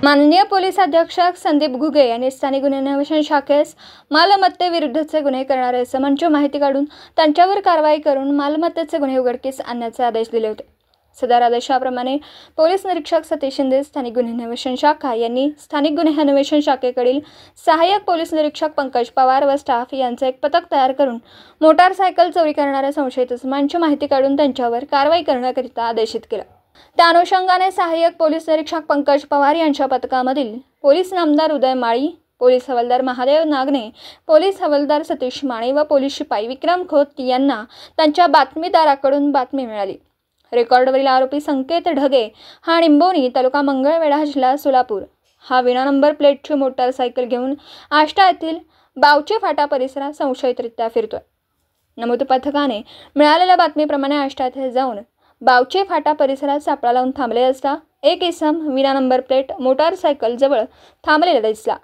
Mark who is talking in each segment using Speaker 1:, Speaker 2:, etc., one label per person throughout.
Speaker 1: माननीय पोलीस अधीक्षक संदीप घुगे यांनी स्थानिक गुन्हे अन्वेषण शाखेस मालमत्तेविरुद्धचे गुन्हे करणारे समनची माहिती काढून त्यांच्यावर कारवाई करून मालमत्तेचे गुन्हे उघडकीस आणण्याचे आदेश दिले होते। सदर आदेशाप्रमाणे पोलीस निरीक्षक सतीश शिंदे स्थानिक गुन्हे अन्वेषण शाखा यांनी स्थानिक गुन्हे अन्वेषण शाखेकडील सहाय्यक पोलीस निरीक्षक पंकज पवार व स्टाफ यांचे एक पथक तयार करून मोटारसायकल चोरी करणाऱ्या संशयित इसमांची माहिती काढून त्यांच्यावर कारवाई करण्याकरिता आदेशित केला। त्या अनुषंगाने सहाय्यक पोलीस निरीक्षक पंकज पवार यांच्या पथकामधील पोलीस नामदार उदय माळी, पोलीस हवालदार महादेव नागने, पोलीस हवालदार सतीश माने व पोलीस शिपाई विक्रम खोत यांना त्यांच्या बातमीदाराकडून बातमी मिळाली। रेकॉर्डवरील आरोपी संकेत ढगे हा निंबोनी तालुका मंगळवेढा जिल्हा सोलापूर हा विना नंबर प्लेटची मोटारसायकल घेऊन आष्टा येथील बावचे फाटा परिसरात संशयितरित्या फिरतोय। नमूद पथकाने मिळालेल्या बातमीप्रमाणे आष्टा येथे जाऊन बावचे फाटा परिसरात सापळा लावून थांबले असता एक इसम विना नंबर प्लेट मोटारसायकल जवळ थांबलेला दिसला।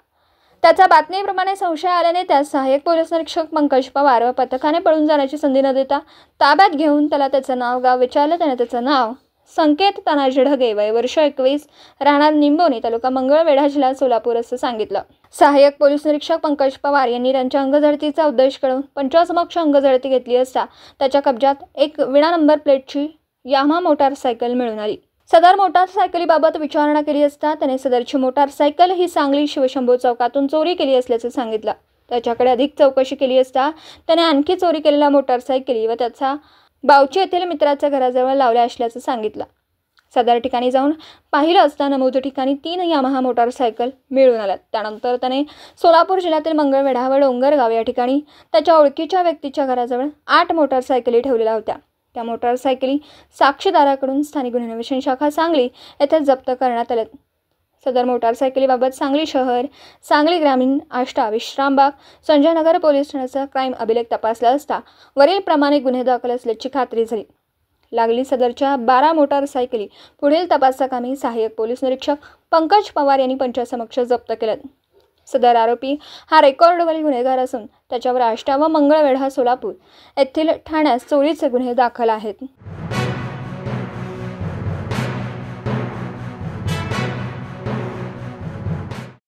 Speaker 1: त्याच्या बातमीप्रमाणे संशय आल्याने त्यास सहाय्यक पोलीस निरीक्षक पंकज पवार व पथकाने पळून जाण्याची संधी न देता ताब्यात घेऊन त्याला त्याचं नाव गाव विचारलं। त्याने त्याचं नाव संकेत तानाजी ढगे वय वर्ष 21 राहणार निंबोनी तालुका मंगळवेढा जिल्हा सोलापूर असं सांगितलं। सहाय्यक पोलीस निरीक्षक पंकज पवार यांनी त्यांच्या अंगझडतीचा उद्देश कळून पंचासमक्ष अंगझडती घेतली असता त्याच्या कब्जात एक विना नंबर प्लेटची यामा मोटारसायकल मिळून आली। सदर मोटारसायकलीबाबत विचारणा केली असता त्याने सदरची मोटारसायकल ही सांगली शिवशंभू चौकातून चोरी केली असल्याचे सांगितलं। त्याच्याकडे अधिक चौकशी केली असता त्याने आणखी चोरी केलेल्या मोटारसायकली व त्याचा बावची येथील मित्राच्या घराजवळ लावल्या असल्याचं सांगितलं। सदर ठिकाणी जाऊन पाहिलं असता नमूद ठिकाणी 3 यामाहा मोटारसायकल मिळून आल्या। त्यानंतर त्याने सोलापूर जिल्ह्यातील मंगळवेढा व डोंगरगाव या ठिकाणी त्याच्या ओळखीच्या व्यक्तीच्या घराजवळ 8 मोटारसायकली ठेवलेल्या होत्या। त्या मोटारसायकली साक्षीदाराकडून स्थानिक गुन्हे अन्वेषण शाखा सांगली येथे जप्त करण्यात आल्या। सदर मोटारसायकलीबाबत सांगली शहर, सांगली ग्रामीण, आष्टा, विश्रामबाग, संजयनगर पोलीस ठाण्याचा क्राईम अभिलेख तपासला असता वरील प्रमाणे गुन्हे दाखल असल्याची खात्री झाली। लागली सदरच्या 12 मोटारसायकली पुढील तपासाकामी सहाय्यक पोलीस निरीक्षक पंकज पवार यांनी पंचासमक्ष जप्त केल्यात। सदर आरोपी हा रेकॉर्डवरील गुन्हेगार असून त्याच्यावर आष्टा व मंगळवेढा सोलापूर येथील ठाण्यात चोरीचे गुन्हे दाखल आहेत।